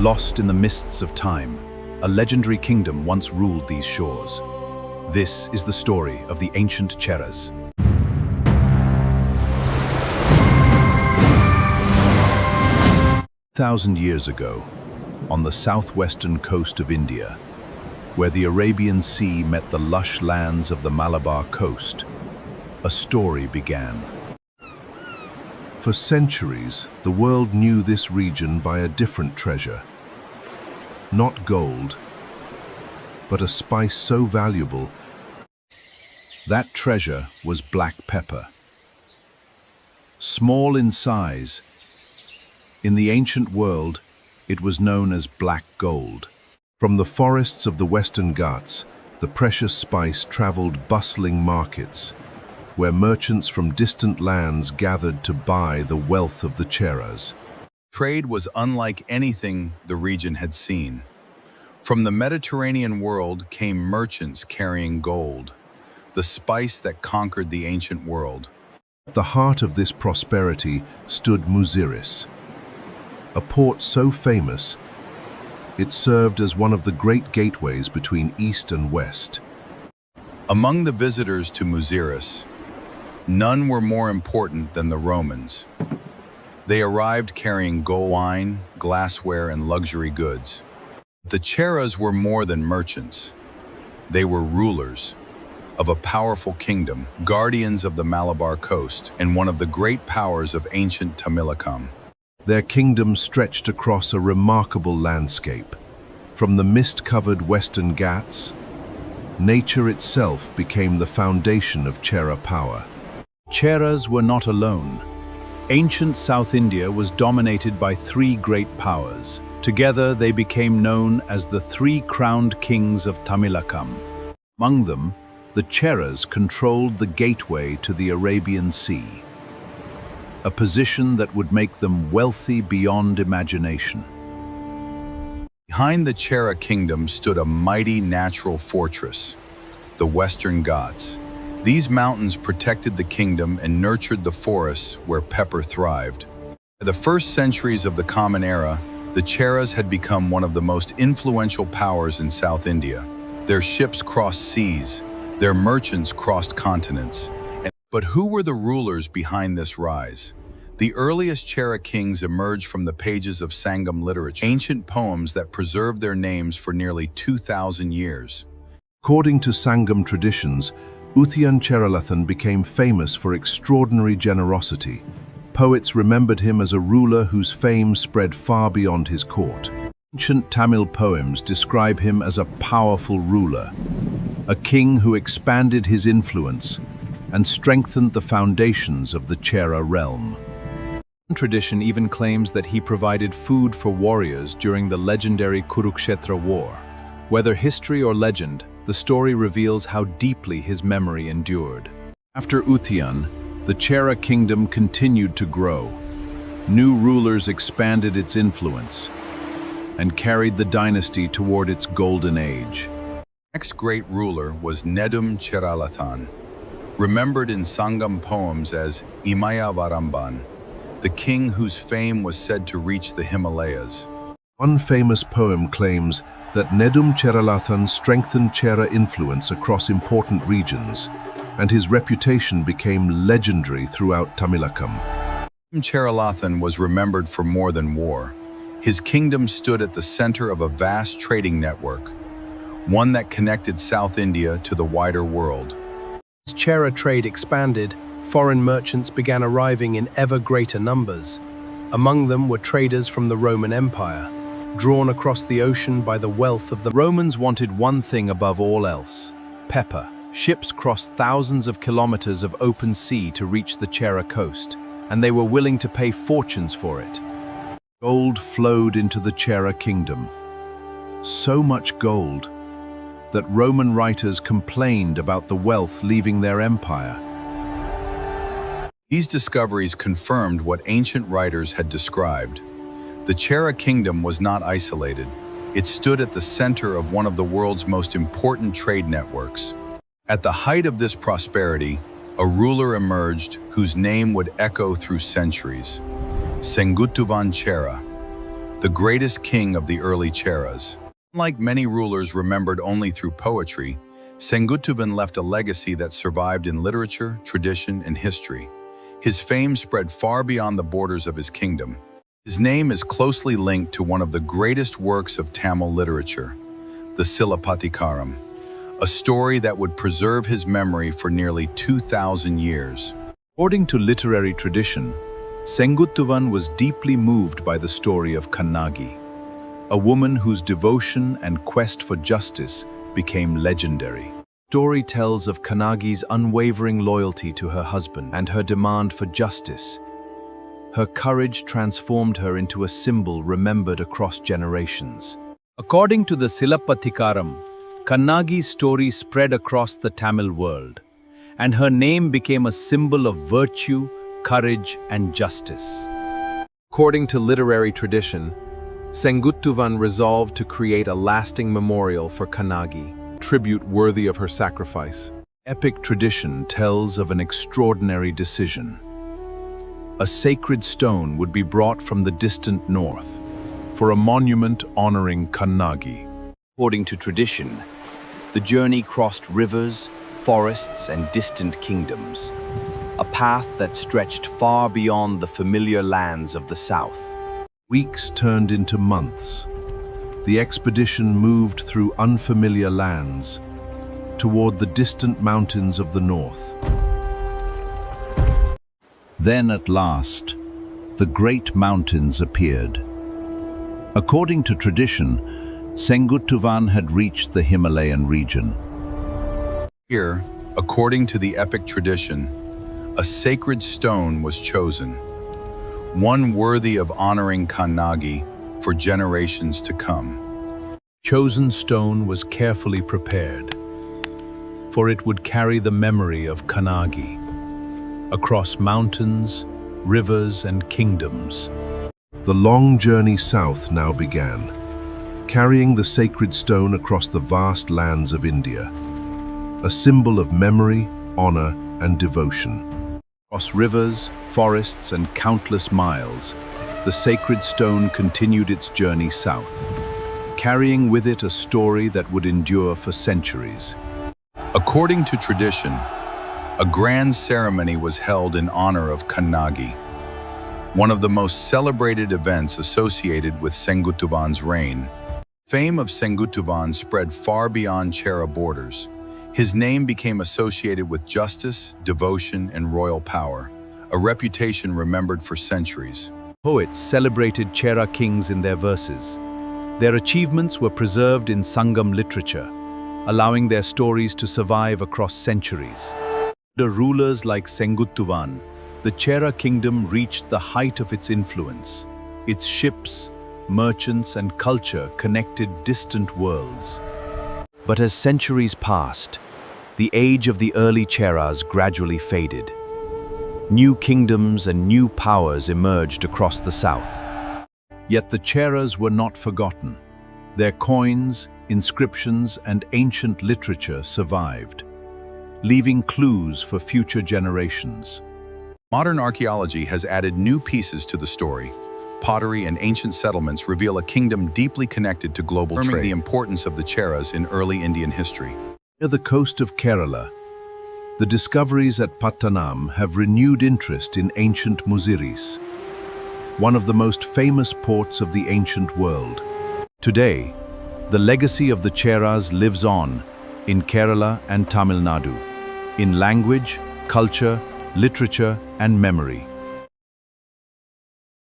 Lost in the mists of time, a legendary kingdom once ruled these shores. This is the story of the ancient Cheras. Thousand years ago, on the southwestern coast of India, where the Arabian Sea met the lush lands of the Malabar coast, a story began. For centuries, the world knew this region by a different treasure. Not gold, but a spice so valuable. That treasure was black pepper. Small in size, in the ancient world, it was known as black gold. From the forests of the Western Ghats, the precious spice traveled bustling markets, where merchants from distant lands gathered to buy the wealth of the Cheras. Trade was unlike anything the region had seen. From the Mediterranean world came merchants carrying gold, the spice that conquered the ancient world. At the heart of this prosperity stood Muziris, a port so famous it served as one of the great gateways between East and West. Among the visitors to Muziris, none were more important than the Romans. They arrived carrying gold, wine, glassware, and luxury goods. The Cheras were more than merchants. They were rulers of a powerful kingdom, guardians of the Malabar coast, and one of the great powers of ancient Tamilakam. Their kingdom stretched across a remarkable landscape. From the mist-covered Western Ghats, nature itself became the foundation of Chera power. Cheras were not alone. Ancient South India was dominated by three great powers. Together they became known as the three crowned kings of Tamilakam. Among them, the Cheras controlled the gateway to the Arabian Sea, a position that would make them wealthy beyond imagination. Behind the Chera Kingdom stood a mighty natural fortress, the Western Ghats. These mountains protected the kingdom and nurtured the forests where pepper thrived. In the first centuries of the Common Era, the Cheras had become one of the most influential powers in South India. Their ships crossed seas, their merchants crossed continents. But who were the rulers behind this rise? The earliest Chera kings emerged from the pages of Sangam literature, ancient poems that preserved their names for nearly 2,000 years. According to Sangam traditions, Uthiyan Cheralathan became famous for extraordinary generosity. Poets remembered him as a ruler whose fame spread far beyond his court. Ancient Tamil poems describe him as a powerful ruler, a king who expanded his influence and strengthened the foundations of the Chera realm. One tradition even claims that he provided food for warriors during the legendary Kurukshetra war. Whether history or legend, the story reveals how deeply his memory endured. After Uthiyan, the Chera kingdom continued to grow. New rulers expanded its influence and carried the dynasty toward its golden age. The next great ruler was Nedum Cheralathan, remembered in Sangam poems as Imaya Varamban, the king whose fame was said to reach the Himalayas. One famous poem claims that Nedum Cheralathan strengthened Chera influence across important regions, and his reputation became legendary throughout Tamilakam. Nedum Cheralathan was remembered for more than war. His kingdom stood at the center of a vast trading network, one that connected South India to the wider world. As Chera trade expanded, foreign merchants began arriving in ever greater numbers. Among them were traders from the Roman Empire, drawn across the ocean by the wealth of the Romans wanted one thing above all else: pepper. Ships crossed thousands of kilometers of open sea to reach the Chera coast, and they were willing to pay fortunes for it. Gold flowed into the Chera kingdom. So much gold that Roman writers complained about the wealth leaving their empire. These discoveries confirmed what ancient writers had described. The Chera kingdom was not isolated. It stood at the center of one of the world's most important trade networks. At the height of this prosperity, a ruler emerged whose name would echo through centuries: Senguttuvan Chera. the greatest king of the early Cheras. Unlike many rulers remembered only through poetry, Senguttuvan left a legacy that survived in literature, tradition, and history. His fame spread far beyond the borders of his kingdom. His name is closely linked to one of the greatest works of Tamil literature, the Silappatikaram, a story that would preserve his memory for nearly 2,000 years. According to literary tradition, Senguttuvan was deeply moved by the story of Kannagi, a woman whose devotion and quest for justice became legendary. The story tells of Kannagi's unwavering loyalty to her husband and her demand for justice. Her courage transformed her into a symbol remembered across generations. According to the Silappatikaram, Kannagi's story spread across the Tamil world, and her name became a symbol of virtue, courage, and justice. According to literary tradition, Senguttuvan resolved to create a lasting memorial for Kannagi, tribute worthy of her sacrifice. Epic tradition tells of an extraordinary decision. A sacred stone would be brought from the distant north for a monument honoring Kannagi. According to tradition, the journey crossed rivers, forests, and distant kingdoms, a path that stretched far beyond the familiar lands of the south. Weeks turned into months. The expedition moved through unfamiliar lands toward the distant mountains of the north. Then at last, the great mountains appeared. According to tradition, Senguttuvan had reached the Himalayan region. Here, according to the epic tradition, a sacred stone was chosen, one worthy of honoring Kannagi for generations to come. Chosen stone was carefully prepared, for it would carry the memory of Kannagi across mountains, rivers, and kingdoms. The long journey south now began, carrying the sacred stone across the vast lands of India, a symbol of memory, honor, and devotion. Across rivers, forests, and countless miles, the sacred stone continued its journey south, carrying with it a story that would endure for centuries. According to tradition, a grand ceremony was held in honor of Kannagi, one of the most celebrated events associated with Senguttuvan's reign. Fame of Senguttuvan spread far beyond Chera borders. His name became associated with justice, devotion, and royal power, a reputation remembered for centuries. Poets celebrated Chera kings in their verses. Their achievements were preserved in Sangam literature, allowing their stories to survive across centuries. Under rulers like Senguttuvan, the Chera Kingdom reached the height of its influence. Its ships, merchants, and culture connected distant worlds. But as centuries passed, the age of the early Cheras gradually faded. New kingdoms and new powers emerged across the south. Yet the Cheras were not forgotten. Their coins, inscriptions, and ancient literature survived, leaving clues for future generations. Modern archaeology has added new pieces to the story. Pottery and ancient settlements reveal a kingdom deeply connected to global trade, confirming the importance of the Cheras in early Indian history. Near the coast of Kerala, the discoveries at Pattanam have renewed interest in ancient Muziris, one of the most famous ports of the ancient world. Today, the legacy of the Cheras lives on in Kerala and Tamil Nadu, in language, culture, literature, and memory.